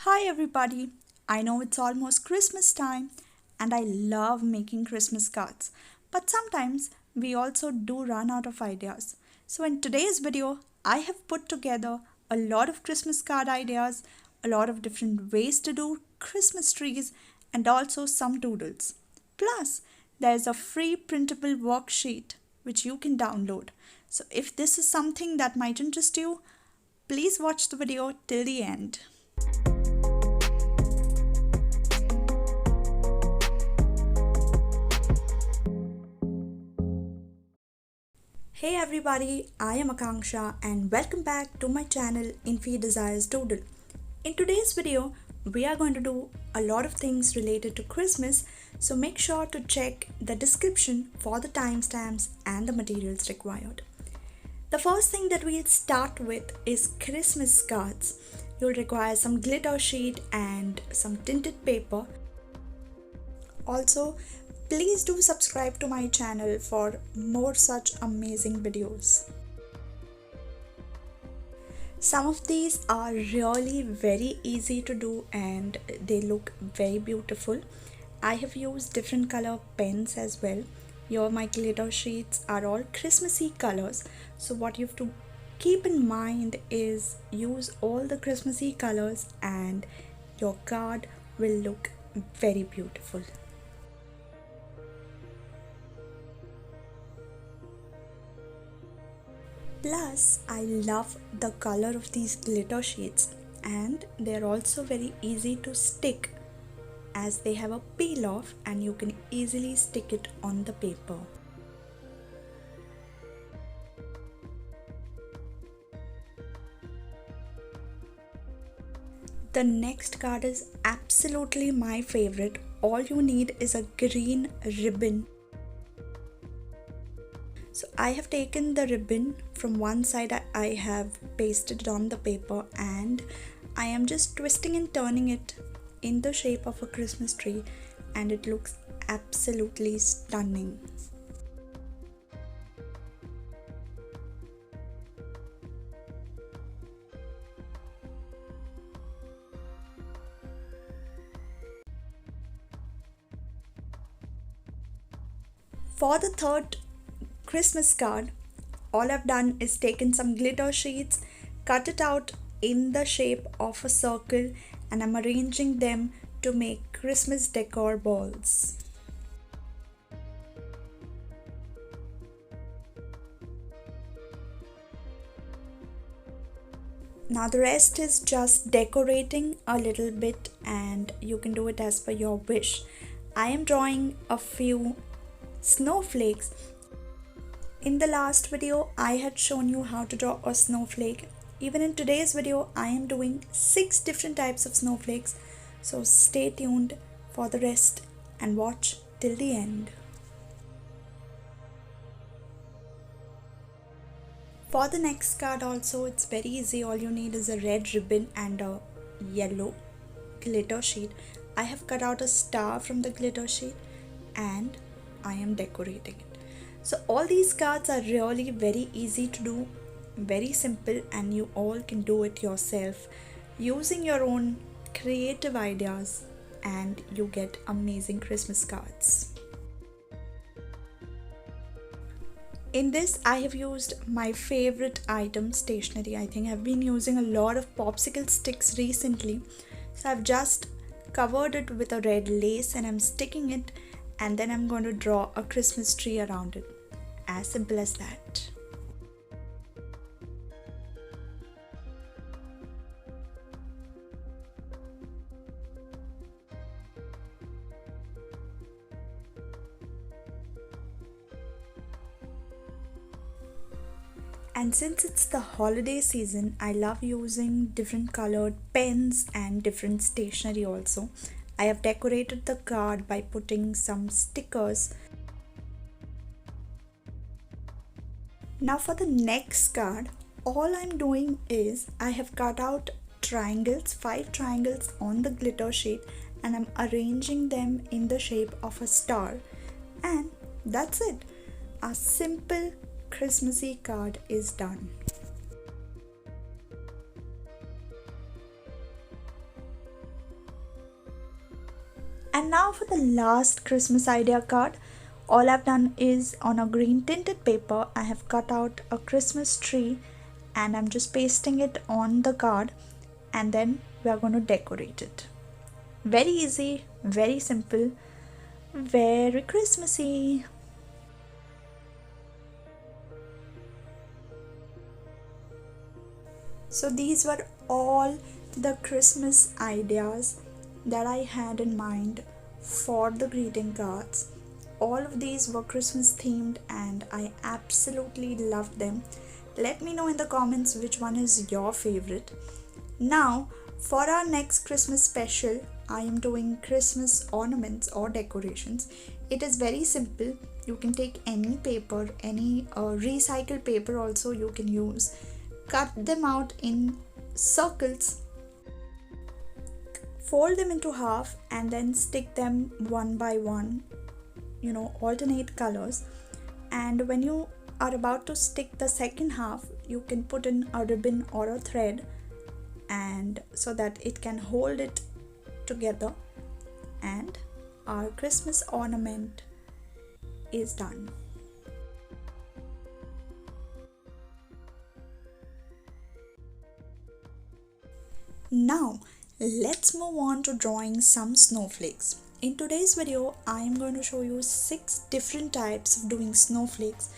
Hi everybody! I know it's almost Christmas time and I love making Christmas cards, but sometimes we also do run out of ideas. So, in today's video, I have put together a lot of Christmas card ideas, a lot of different ways to do Christmas trees, and also some doodles. Plus, there's a free printable worksheet which you can download. So, if this is something that might interest you, please watch the video till the end. Hey everybody, I am Akanksha and welcome back to my channel Infi Desires Doodle. In today's video, we are going to do a lot of things related to Christmas, so make sure to check the description for the timestamps and the materials required. The first thing that we'll start with is Christmas cards. You'll require some glitter sheet and some tinted paper. Also, please do subscribe to my channel for more such amazing videos. Some of these are really very easy to do and they look very beautiful. I have used different color pens as well. Here my glitter sheets are all Christmassy colors. So what you have to keep in mind is use all the Christmassy colors and your card will look very beautiful. Plus, I love the color of these glitter sheets and they're also very easy to stick as they have a peel off and you can easily stick it on the paper. The next card is absolutely my favorite. All you need is a green ribbon. So I have taken the ribbon from one side, I have pasted it on the paper and I am just twisting and turning it in the shape of a Christmas tree and it looks absolutely stunning. For the third Christmas card, all I've done is taken some glitter sheets, cut it out in the shape of a circle and I'm arranging them to make Christmas decor balls. Now the rest is just decorating a little bit and you can do it as per your wish. I am drawing a few snowflakes. In the last video, I had shown you how to draw a snowflake. Even in today's video, I am doing 6 different types of snowflakes. So stay tuned for the rest and watch till the end. For the next card also, it's very easy. All you need is a red ribbon and a yellow glitter sheet. I have cut out a star from the glitter sheet and I am decorating it. So all these cards are really very easy to do, very simple, and you all can do it yourself using your own creative ideas and you get amazing Christmas cards. In this I have used my favorite item, stationery. I think I've been using a lot of popsicle sticks recently. So I've just covered it with a red lace and I'm sticking it and then I'm going to draw a Christmas tree around it. As simple as that. And since it's the holiday season, I love using different colored pens and different stationery also. I have decorated the card by putting some stickers. Now for the next card, all I'm doing is I have cut out triangles, 5 triangles on the glitter sheet and I'm arranging them in the shape of a star. And that's it. A simple Christmassy card is done. And now for the last Christmas idea card. All I've done is on a green tinted paper, I have cut out a Christmas tree and I'm just pasting it on the card, and then we are going to decorate it. Very easy, very simple, very Christmassy. So these were all the Christmas ideas that I had in mind for the greeting cards. All of these were Christmas themed and I absolutely loved them. Let me know in the comments which one is your favorite. Now, for our next Christmas special, I am doing Christmas ornaments or decorations. It is very simple. You can take any paper, any recycled paper also you can use. Cut them out in circles, fold them into half and then stick them one by one, alternate colors. And when you are about to stick the second half, you can put in a ribbon or a thread, and so that it can hold it together, and our Christmas ornament is done. Now let's move on to drawing some snowflakes. In today's video, I am going to show you 6 different types of doing snowflakes.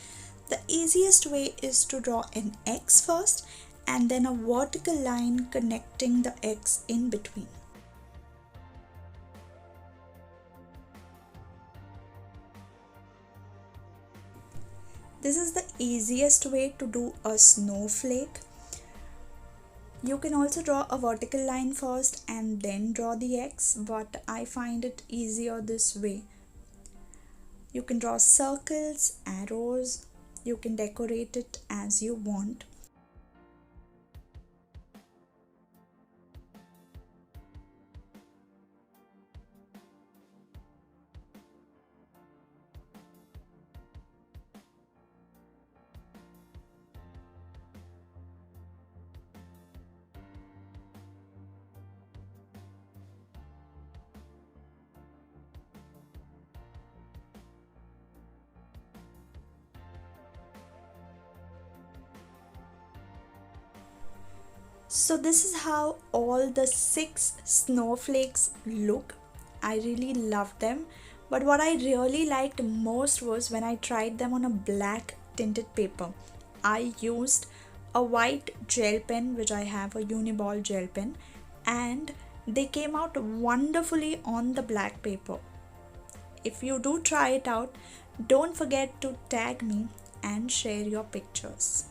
The easiest way is to draw an X first and then a vertical line connecting the X in between. This is the easiest way to do a snowflake. You can also draw a vertical line first and then draw the X, but I find it easier this way. You can draw circles, arrows, you can decorate it as you want. So this is how all the 6 snowflakes look. I really love them, but what I really liked most was when I tried them on a black tinted paper. I used a white gel pen, which I have, a uniball gel pen, and they came out wonderfully on the black paper. If you do try it out, don't forget to tag me and share your pictures.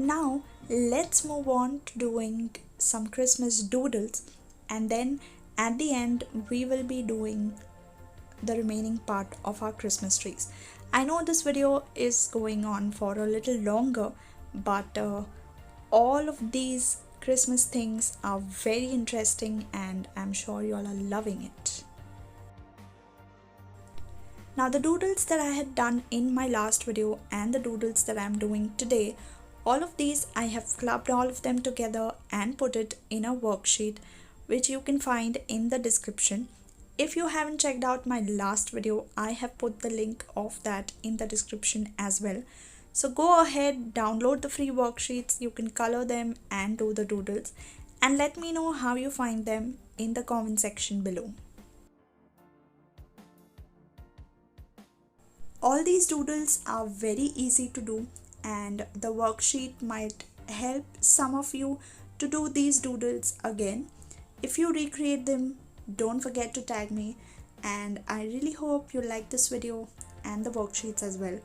Now let's move on to doing some Christmas doodles, and then at the end we will be doing the remaining part of our Christmas trees. I know this video is going on for a little longer, but all of these Christmas things are very interesting and I'm sure you all are loving it. Now the doodles that I had done in my last video and the doodles that I'm doing today, all of these I have clubbed all of them together and put it in a worksheet, which you can find in the description. If you haven't checked out my last video, I have put the link of that in the description as well. So go ahead, download the free worksheets, you can color them and do the doodles, and let me know how you find them in the comment section below. All these doodles are very easy to do, and the worksheet might help some of you to do these doodles again. If you recreate them, don't forget to tag me, and I really hope you like this video and the worksheets as well.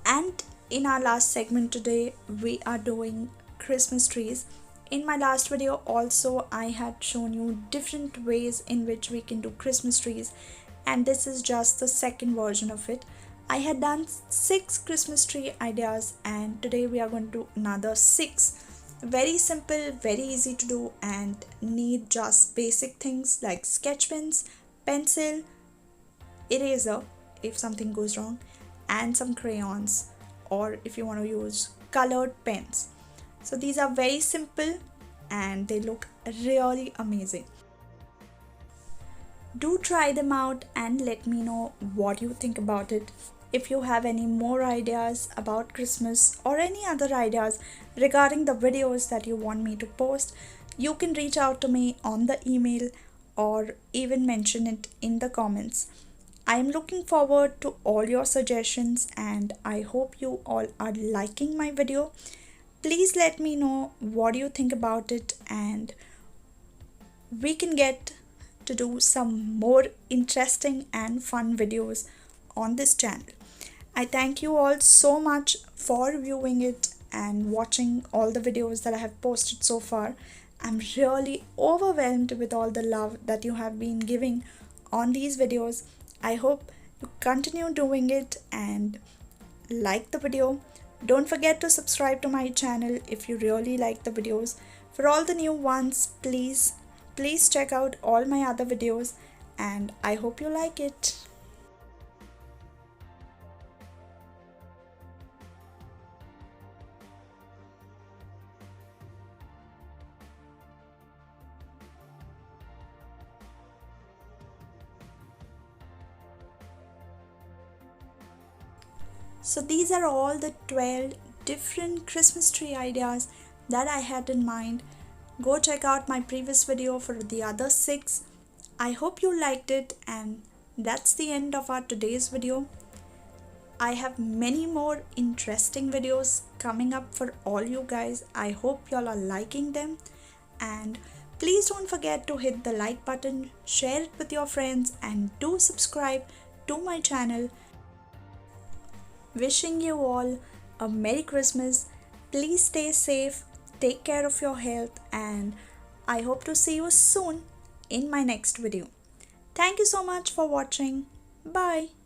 And in our last segment today, we are doing Christmas trees. In my last video also, I had shown you different ways in which we can do Christmas trees, and this is just the second version of it. I had done 6 Christmas tree ideas, and today we are going to do another 6. Very simple, very easy to do, and need just basic things like sketch pens, pencil, eraser if something goes wrong, and some crayons, or if you want to use colored pens. So these are very simple and they look really amazing. Do try them out and let me know what you think about it. If you have any more ideas about Christmas or any other ideas regarding the videos that you want me to post, you can reach out to me on the email or even mention it in the comments. I am looking forward to all your suggestions and I hope you all are liking my video. Please let me know what you think about it and we can get to do some more interesting and fun videos on this channel. I thank you all so much for viewing it and watching all the videos that I have posted so far. I'm really overwhelmed with all the love that you have been giving on these videos. I hope you continue doing it and like the video. Don't forget to subscribe to my channel if you really like the videos. For all the new ones, please check out all my other videos and I hope you like it. So these are all the 12 different Christmas tree ideas that I had in mind. Go check out my previous video for the other 6. I hope you liked it and that's the end of our today's video. I have many more interesting videos coming up for all you guys. I hope y'all are liking them and please don't forget to hit the like button, share it with your friends and do subscribe to my channel. Wishing you all a Merry Christmas. Please stay safe, take care of your health and I hope to see you soon in my next video. Thank you so much for watching. Bye.